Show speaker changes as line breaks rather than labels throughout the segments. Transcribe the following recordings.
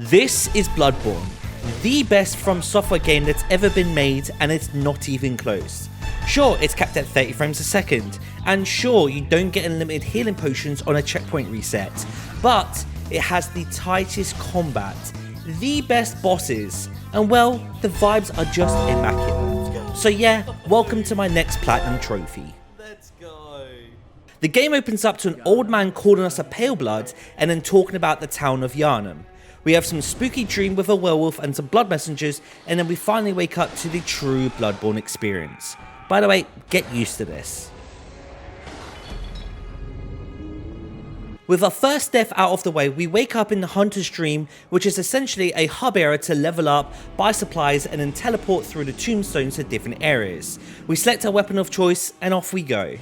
This is Bloodborne, the best From Software game that's ever been made, and it's not even close. Sure, it's capped at 30 frames a second, and sure, you don't get unlimited healing potions on a checkpoint reset, but it has the tightest combat, the best bosses, and well, the vibes are just immaculate. So yeah, welcome to my next Platinum trophy.
Let's go.
The game opens up to an old man calling us a pale blood and then talking about the town of Yharnam. We have some spooky dream with a werewolf and some blood messengers, and then we finally wake up to the true Bloodborne experience. By the way, get used to this. With our first death out of the way, we wake up in the Hunter's Dream, which is essentially a hub area to level up, buy supplies, and then teleport through the tombstones to different areas. We select our weapon of choice, and off we go.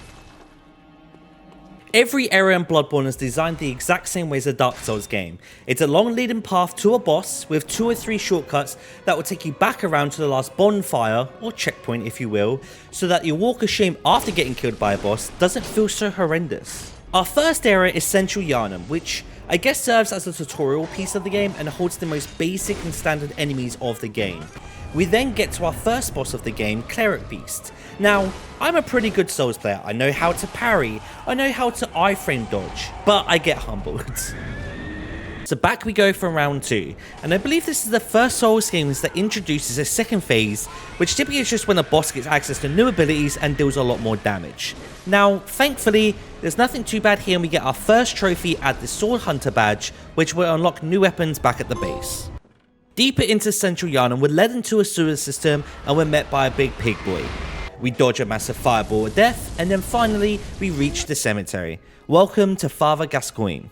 Every area in Bloodborne is designed the exact same way as a Dark Souls game. It's a long leading path to a boss with 2 or 3 shortcuts that will take you back around to the last bonfire, or checkpoint if you will, so that your walk of shame after getting killed by a boss doesn't feel so horrendous. Our first area is Central Yharnam, which I guess serves as a tutorial piece of the game and holds the most basic and standard enemies of the game. We then get to our first boss of the game, Cleric Beast. Now, I'm a pretty good Souls player. I know how to parry, I know how to iframe dodge, but I get humbled. So back we go for round 2, and I believe this is the first Souls game that introduces a second phase, which typically is just when a boss gets access to new abilities and deals a lot more damage. Now, thankfully, there's nothing too bad here, and we get our first trophy at the Sword Hunter badge, which will unlock new weapons back at the base. Deeper into Central Yharnam, we're led into a sewer system and we're met by a big pig boy. We dodge a massive fireball of death, and then finally, we reach the cemetery. Welcome to Father Gascoigne.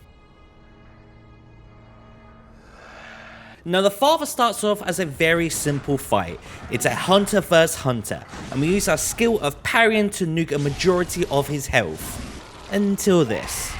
Now the Father starts off as a very simple fight. It's a hunter versus hunter, and we use our skill of parrying to nuke a majority of his health. Until this.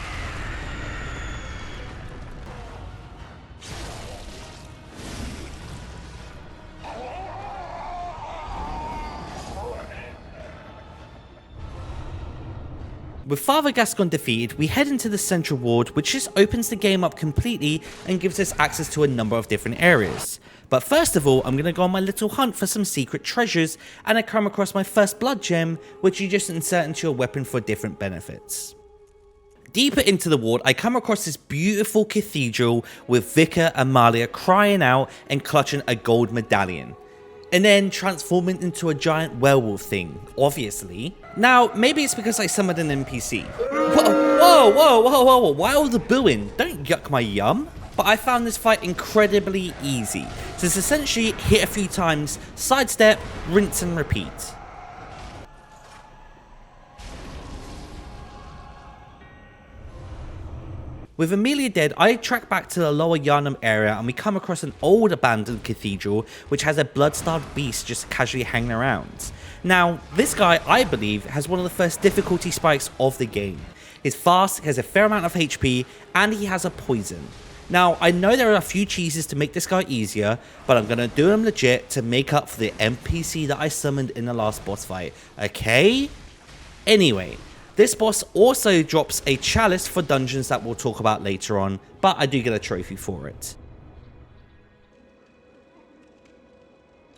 With Father Gascoigne defeated, we head into the Cathedral Ward, which just opens the game up completely and gives us access to a number of different areas. But first of all, I'm going to go on my little hunt for some secret treasures, and I come across my first blood gem, which you just insert into your weapon for different benefits. Deeper into the ward, I come across this beautiful cathedral with Vicar Amalia crying out and clutching a gold medallion. And then transforming into a giant werewolf thing, obviously. Now, maybe it's because I summoned an NPC. Whoa, why all the booing? Don't yuck my yum. But I found this fight incredibly easy. So it's essentially hit a few times, sidestep, rinse and repeat. With Amelia dead, I track back to the lower Yharnam area and we come across an old abandoned cathedral which has a blood-starved beast just casually hanging around. Now, this guy, I believe, has one of the first difficulty spikes of the game. He's fast, he has a fair amount of HP, and he has a poison. Now, I know there are a few cheeses to make this guy easier, but I'm going to do him legit to make up for the NPC that I summoned in the last boss fight, okay? Anyway. This boss also drops a chalice for dungeons that we'll talk about later on, but I do get a trophy for it.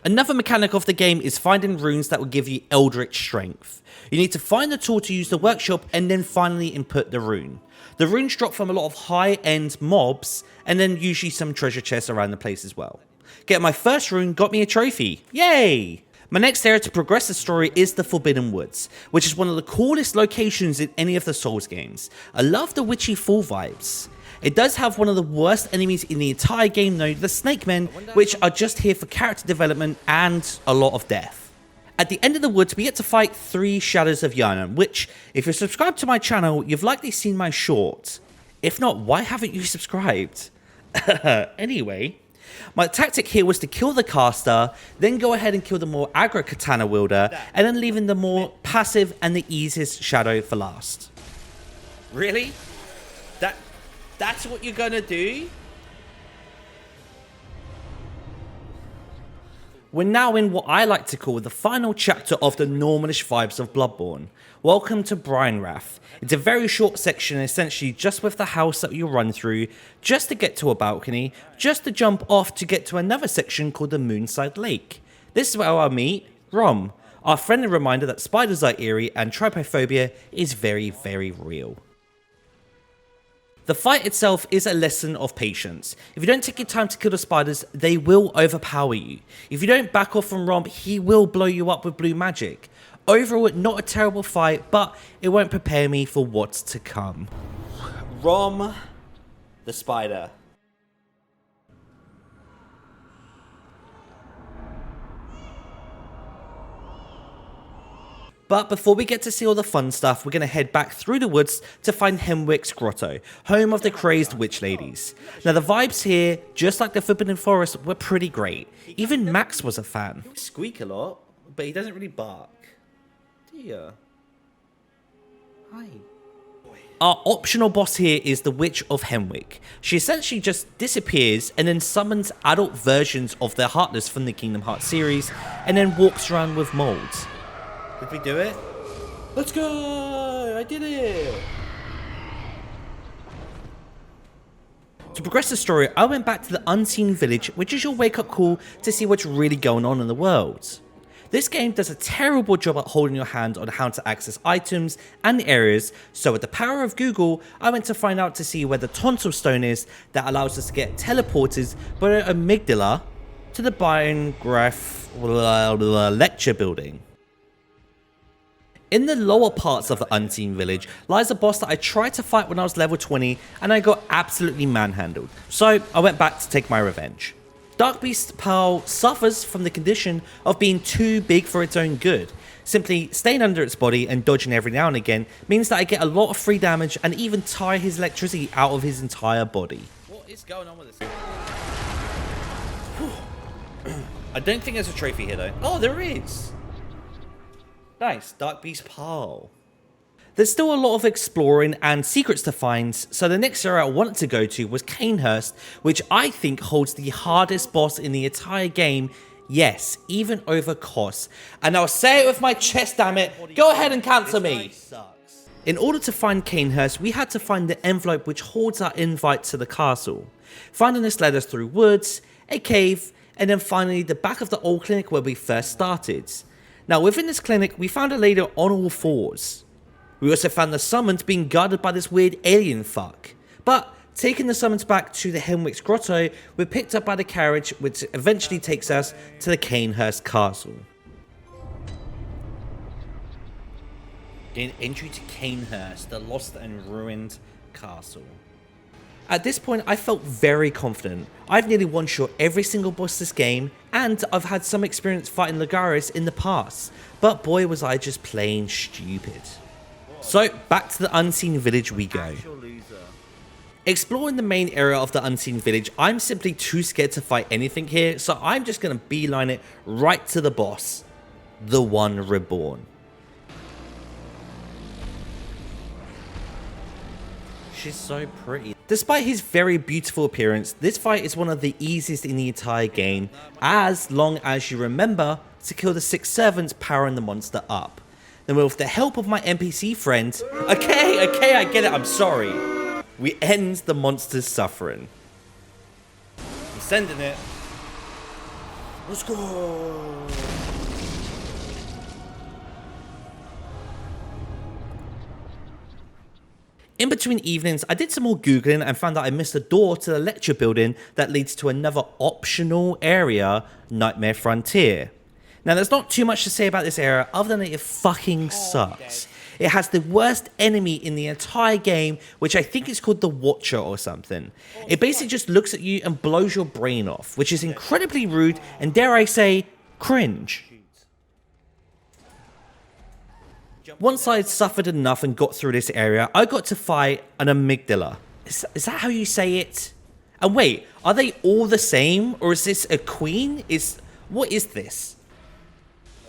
Another mechanic of the game is finding runes that will give you eldritch strength. You need to find the tool to use the workshop and then finally input the rune. The runes drop from a lot of high-end mobs and then usually some treasure chests around the place as well. Getting my first rune got me a trophy. Yay! My next area to progress the story is the Forbidden Woods, which is one of the coolest locations in any of the Souls games. I love the witchy fall vibes. It does have one of the worst enemies in the entire game though, the Snake Men, which are just here for character development and a lot of death. At the end of the woods, we get to fight 3 Shadows of Yharnam, which, if you're subscribed to my channel, you've likely seen my short. If not, why haven't you subscribed? Anyway. My tactic here was to kill the caster, then go ahead and kill the more aggro katana wielder, and then leaving the more passive and the easiest shadow for last. Really? That's what you're gonna do? We're now in what I like to call the final chapter of the normalish vibes of Bloodborne. Welcome to Byrgenwerth. It's a very short section, essentially just with the house that you run through, just to get to a balcony, just to jump off to get to another section called the Moonside Lake. This is where I'll meet Rom, our friendly reminder that spiders are eerie and trypophobia is very, very real. The fight itself is a lesson of patience. If you don't take your time to kill the spiders, they will overpower you. If you don't back off from Rom, he will blow you up with blue magic. Overall, not a terrible fight, but it won't prepare me for what's to come. Rom the spider. But before we get to see all the fun stuff, we're going to head back through the woods to find Hemwick's grotto, home of the crazed witch ladies. Now the vibes here, just like the Forbidden Forest, were pretty great. Even Max was a fan. He squeak a lot, but he doesn't really bark. Do you? Hi. Our optional boss here is the Witch of Hemwick. She essentially just disappears and then summons adult versions of their Heartless from the Kingdom Hearts series, and then walks around with molds. Did we do it? Let's go! I did it! To progress the story, I went back to the Unseen Village, which is your wake-up call to see what's really going on in the world. This game does a terrible job at holding your hand on how to access items and areas, so with the power of Google, I went to find out to see where the tonsil stone is that allows us to get teleported by an amygdala to the Byrgenwerth lecture building. In the lower parts of the Unseen Village lies a boss that I tried to fight when I was level 20 and I got absolutely manhandled, so I went back to take my revenge. Dark Beast Pearl suffers from the condition of being too big for its own good. Simply staying under its body and dodging every now and again means that I get a lot of free damage and even tire his electricity out of his entire body. What is going on with this? I don't think there's a trophy here though. Oh, there is! Nice, Dark Beast Pearl. There's still a lot of exploring and secrets to find, so the next area I wanted to go to was Cainhurst, which I think holds the hardest boss in the entire game, yes, even over Kos. And I'll say it with my chest, damn it, go ahead and cancel me! In order to find Cainhurst, we had to find the envelope which holds our invite to the castle. Finding this led us through woods, a cave, and then finally the back of the old clinic where we first started. Now within this clinic, we found a lady on all fours. We also found the summons being guarded by this weird alien fuck. But taking the summons back to the Hemwick's grotto, we're picked up by the carriage which eventually takes us to the Cainhurst Castle. Gain entry to Cainhurst, the lost and ruined castle. At this point, I felt very confident. I've nearly one-shot every single boss this game, and I've had some experience fighting Lagares in the past, but boy was I just plain stupid. So, back to the Unseen Village we go. Exploring the main area of the Unseen Village, I'm simply too scared to fight anything here, so I'm just going to beeline it right to the boss, the One Reborn. She's so pretty. Despite his very beautiful appearance, this fight is one of the easiest in the entire game, as long as you remember to kill the 6 servants powering the monster up. Then with the help of my NPC friend, okay, I get it, I'm sorry. We end the monster's suffering. I'm sending it. Let's go. In between evenings, I did some more Googling and found that I missed a door to the lecture building that leads to another optional area, Nightmare Frontier. Now, there's not too much to say about this area other than it fucking sucks. It has the worst enemy in the entire game, which I think is called the Watcher or something. It basically just looks at you and blows your brain off, which is incredibly rude and, dare I say, cringe. Once I had suffered enough and got through this area, I got to fight an amygdala. Is that how you say it? And wait, are they all the same? Or is this a queen? What is this?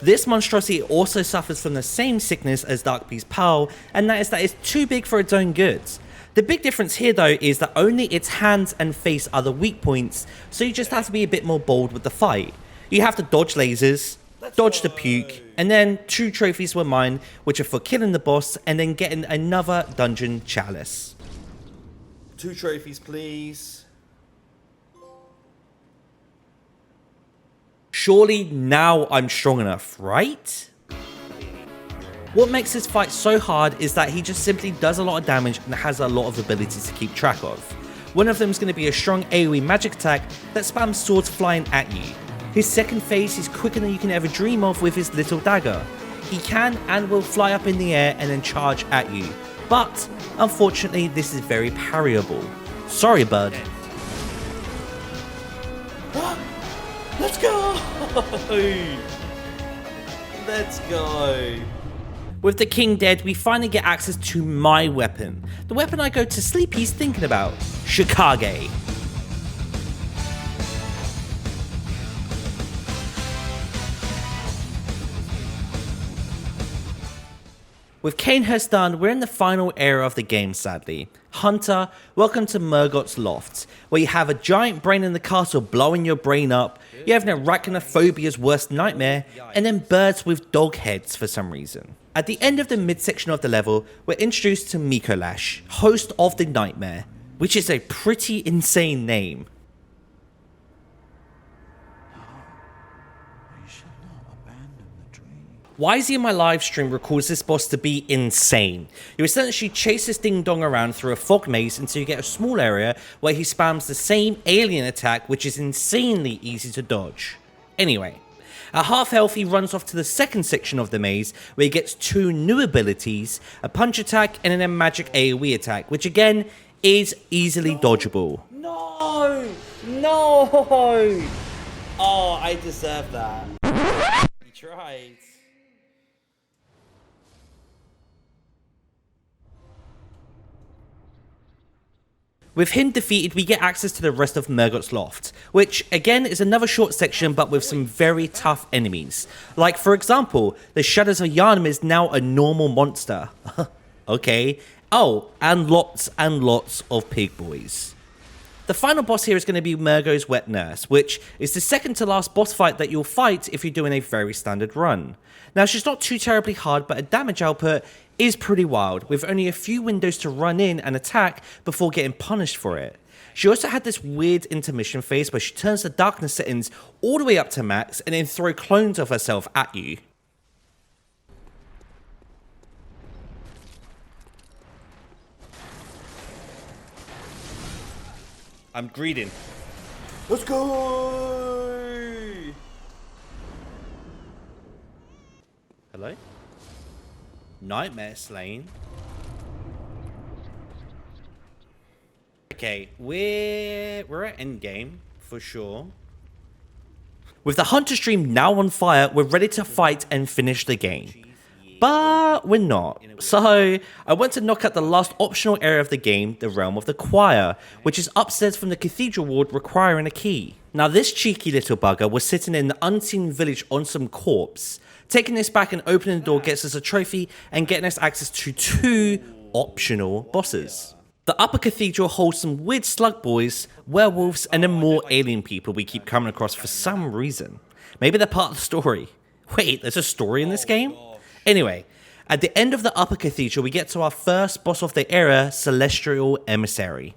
This monstrosity also suffers from the same sickness as Dark Beast Pearl, and that is that it's too big for its own goods. The big difference here though is that only its hands and face are the weak points, so you just have to be a bit more bold with the fight. You have to dodge lasers, dodge the puke, and then 2 trophies were mine, which are for killing the boss and then getting another dungeon chalice. 2 trophies, please. Surely now I'm strong enough, right? What makes this fight so hard is that he just simply does a lot of damage and has a lot of abilities to keep track of. One of them is going to be a strong AoE magic attack that spams swords flying at you. His second phase is quicker than you can ever dream of with his little dagger. He can and will fly up in the air and then charge at you. But, unfortunately, this is very parryable. Sorry, bud. Let's go! Let's go! With the king dead, we finally get access to my weapon. The weapon I go to sleepies thinking about. Chikage. With Cainhurst done, we're in the final era of the game, sadly. Hunter, welcome to Mergo's Loft, where you have a giant brain in the castle blowing your brain up, you have an arachnophobia's worst nightmare, and then birds with dog heads for some reason. At the end of the midsection of the level, we're introduced to Mikolash, host of the nightmare, which is a pretty insane name. YZ in my live stream records this boss to be insane. You essentially chase this ding dong around through a fog maze until you get a small area where he spams the same alien attack, which is insanely easy to dodge. Anyway, at half health he runs off to the second section of the maze where he gets 2 new abilities, a punch attack and then a magic AoE attack, which again is easily dodgeable. No! No! Oh, I deserve that. He tried. With him defeated, we get access to the rest of Mergo's Loft, which again is another short section but with some very tough enemies. Like for example, the Shadows of Yharnam is now a normal monster. Okay. Oh, and lots of pig boys. The final boss here is going to be Mergo's Wet Nurse, which is the second to last boss fight that you'll fight if you're doing a very standard run. Now she's not too terribly hard, but her damage output is pretty wild, with only a few windows to run in and attack before getting punished for it. She also had this weird intermission phase where she turns the darkness settings all the way up to max and then throw clones of herself at you. I'm greeting. Let's go! Hello? Nightmare Slain. Okay, we're at endgame for sure. With the Hunter stream now on fire, we're ready to fight and finish the game. But we're not. So I went to knock out the last optional area of the game, the Realm of the Choir, which is upstairs from the Cathedral Ward requiring a key. Now this cheeky little bugger was sitting in the unseen village on some corpse. Taking this back and opening the door gets us a trophy and getting us access to 2 optional bosses. The upper cathedral holds some weird slug boys, werewolves, and then more alien people we keep coming across for some reason. Maybe they're part of the story. Wait, there's a story in this game? Anyway, at the end of the upper cathedral we get to our first boss of the era, Celestial Emissary.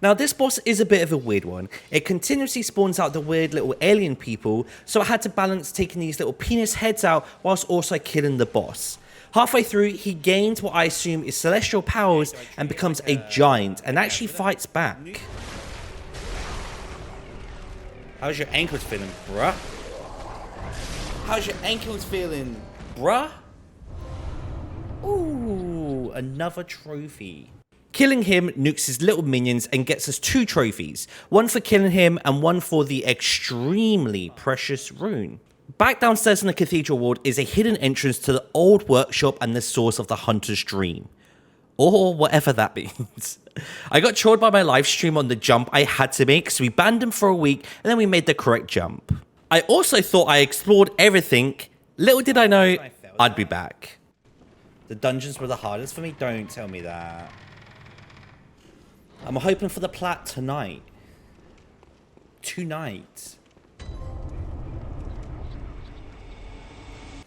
Now this boss is a bit of a weird one. It continuously spawns out the weird little alien people, so I had to balance taking these little penis heads out whilst also killing the boss. Halfway through, he gains what I assume is celestial powers and becomes a giant and actually fights back. How's your ankles feeling, bruh? How's your ankles feeling, bruh? Ooh, another trophy. Killing him nukes his little minions and gets us 2 trophies, one for killing him and one for the extremely precious rune. Back downstairs in the Cathedral Ward is a hidden entrance to the old workshop and the source of the Hunter's Dream. Or whatever that means. I got trolled by my live stream on the jump I had to make, so we banned him for a week and then we made the correct jump. I also thought I explored everything. Little did I know, I'd be back. The dungeons were the hardest for me? Don't tell me that. I'm hoping for the plat tonight. Tonight.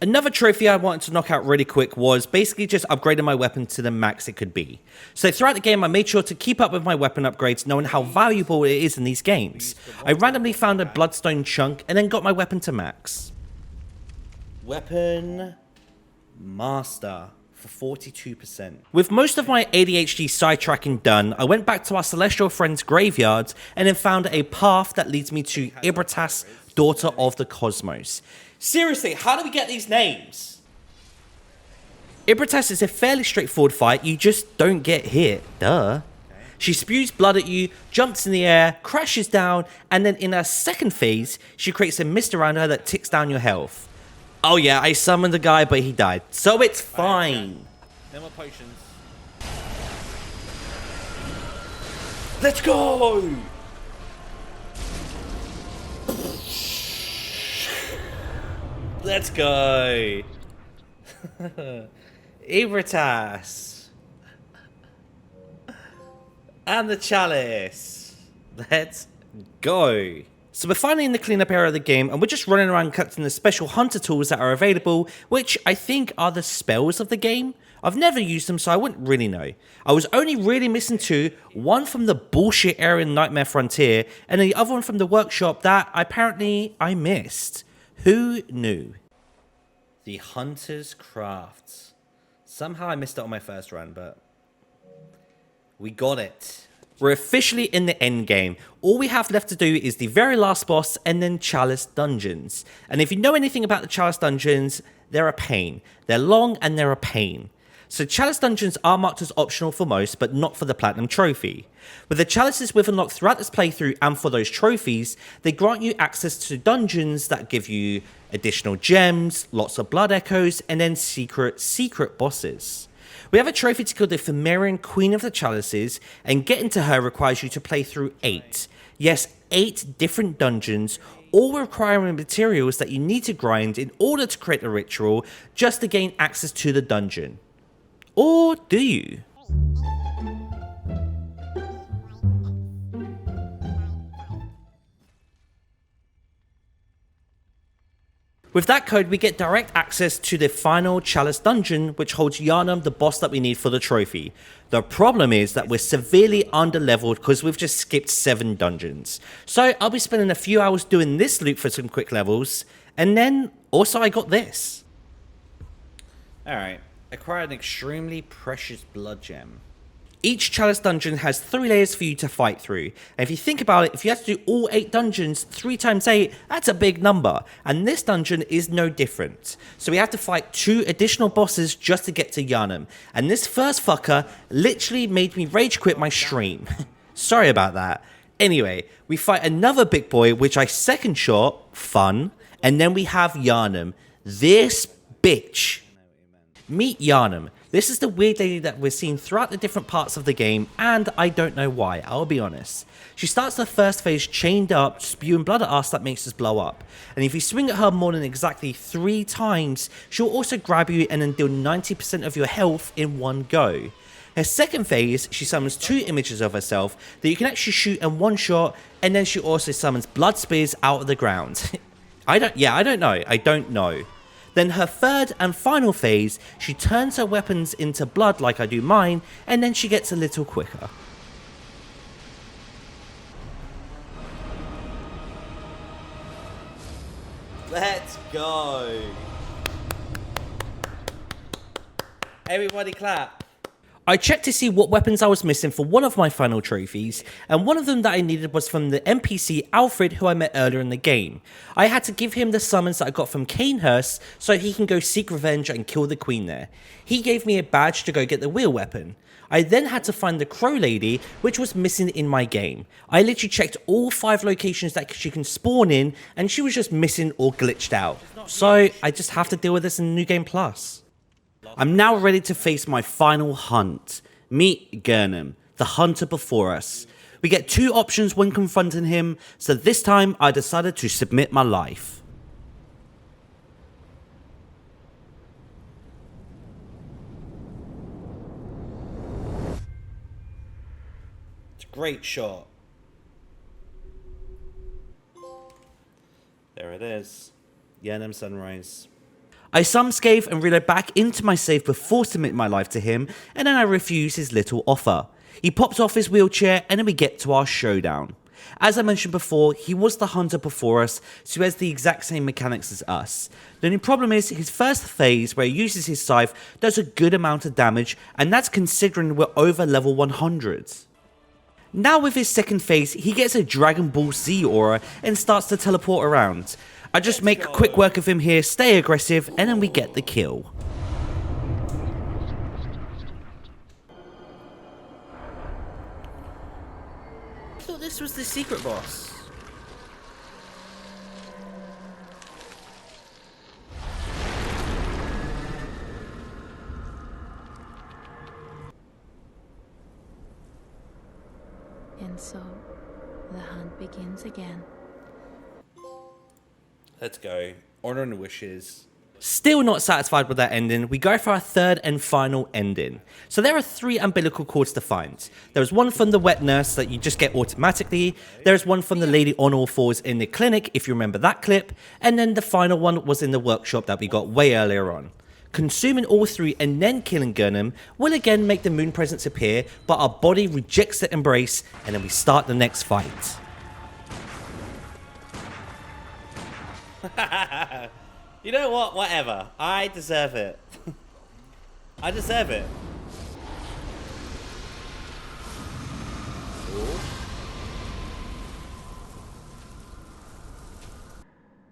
Another trophy I wanted to knock out really quick was basically just upgrading my weapon to the max it could be. So throughout the game I made sure to keep up with my weapon upgrades, knowing how valuable it is in these games. I randomly found a bloodstone chunk and then got my weapon to max. Weapon Master for 42%. With most of my ADHD sidetracking done, I went back to our celestial friend's graveyard and then found a path that leads me to Ibratas, Daughter of the Cosmos. Seriously, how do we get these names? Ibratas is a fairly straightforward fight, you just don't get hit, duh. She spews blood at you, jumps in the air, crashes down, and then in her second phase, she creates a mist around her that ticks down your health. Oh yeah, I summoned a guy, but he died. So it's fine. No more potions. Let's go! Let's go! Ibratas! And the Chalice! Let's go! So we're finally in the cleanup area of the game, and we're just running around collecting the special hunter tools that are available, which I think are the spells of the game. I've never used them, so I wouldn't really know. I was only really missing two, one from the bullshit area in Nightmare Frontier, and the other one from the workshop that apparently I missed. Who knew? The Hunter's Crafts. Somehow I missed it on my first run, but we got it. We're officially in the end game. All we have left to do is the very last boss and then Chalice dungeons. And if you know anything about the Chalice dungeons, they're a pain. They're long and they're a pain. So Chalice dungeons are marked as optional for most, but not for the Platinum Trophy. With the Chalices we've unlocked throughout this playthrough and for those trophies, they grant you access to dungeons that give you additional gems, lots of blood echoes, and then secret bosses. We have a trophy to kill the Pthumerian Queen of the Chalices, and getting to her requires you to play through 8. Yes, 8 different dungeons, all requiring materials that you need to grind in order to create a ritual just to gain access to the dungeon. Or do you? With that code, we get direct access to the final Chalice dungeon, which holds Yharnam, the boss that we need for the trophy. The problem is that we're severely underleveled because we've just skipped 7 dungeons. So I'll be spending a few hours doing this loop for some quick levels, and then also I got this. Alright, acquire an extremely precious blood gem. Each Chalice dungeon has 3 layers for you to fight through. And if you think about it, if you have to do all 8 dungeons, 3 times 8, that's a big number. And this dungeon is no different. So we have to fight 2 additional bosses just to get to Yharnam. And this first fucker literally made me rage quit my stream. Sorry about that. Anyway, we fight another big boy, which I second shot, fun. And then we have Yharnam. This bitch. Meet Yharnam. This is the weird lady that we're seeing throughout the different parts of the game, and I don't know why, I'll be honest. She starts the first phase chained up, spewing blood at us that makes us blow up. And if you swing at her more than exactly 3 times, she'll also grab you and then deal 90% of your health in one go. Her second phase, she summons 2 images of herself that you can actually shoot in one shot, and then she also summons blood spears out of the ground. I don't know. Then her third and final phase, she turns her weapons into blood like I do mine, and then she gets a little quicker. Let's go! Everybody clap. I checked to see what weapons I was missing for one of my final trophies, and one of them that I needed was from the NPC Alfred, who I met earlier in the game. I had to give him the summons that I got from Cainhurst so he can go seek revenge and kill the queen there. He gave me a badge to go get the wheel weapon. I then had to find the crow lady, which was missing in my game. I literally checked all 5 locations that she can spawn in, and she was just missing or glitched out. So I just have to deal with this in New Game Plus. I'm now ready to face my final hunt. Meet Yharnam, the hunter before us. We get 2 options when confronting him, so this time I decided to submit my life. It's a great shot. There it is. Yharnam sunrise. I scathe and reload back into my save before submitting my life to him, and then I refuse his little offer. He pops off his wheelchair and then we get to our showdown. As I mentioned before, he was the hunter before us, so he has the exact same mechanics as us. The only problem is his first phase, where he uses his scythe, does a good amount of damage, and that's considering we're over level 100. Now with his second phase, he gets a Dragon Ball Z aura and starts to teleport around. I just make quick work of him here, stay aggressive, and then we get the kill. I thought this was the secret boss.
And so, the hunt begins again.
Let's go. Honor and wishes. Still not satisfied with that ending, we go for our third and final ending. So there are 3 umbilical cords to find. There is one from the wet nurse that you just get automatically, there is one from the lady on all fours in the clinic, if you remember that clip, and then the final one was in the workshop that we got way earlier on. Consuming all 3 and then killing Yharnam will again make the moon presence appear, but our body rejects the embrace, and then we start the next fight. You know what? Whatever. I deserve it. I deserve it. Ooh.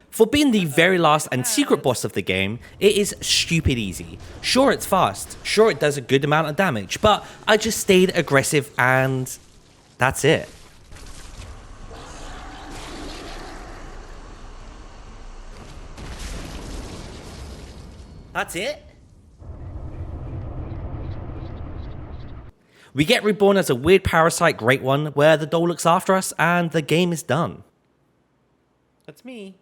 For being the very last and secret boss of the game, it is stupid easy. Sure, it's fast. Sure, it does a good amount of damage, but I just stayed aggressive and that's it. That's it? We get reborn as a weird parasite great one where the doll looks after us and the game is done. That's me.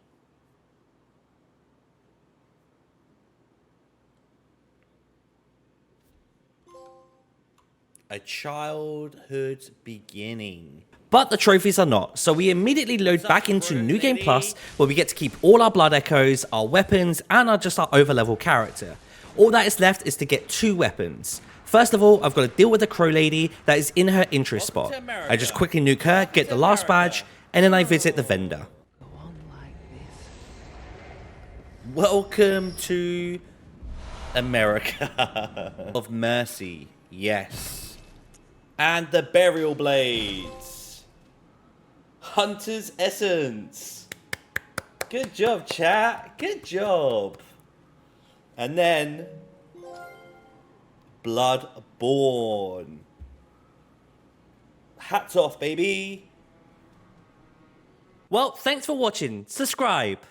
A childhood beginning. But the trophies are not, so we immediately load back into New Game Plus, where we get to keep all our blood echoes, our weapons, and our overlevel character. All that is left is to get 2 weapons. First of all, I've got to deal with the crow lady that is in her interest spot. I just quickly nuke her, get the last badge, and then I visit the vendor. Welcome to America of mercy, yes. And the burial blades. Hunter's Essence. Good job, chat. Good job. And then Bloodborne. Hats off, baby. Well, thanks for watching. Subscribe.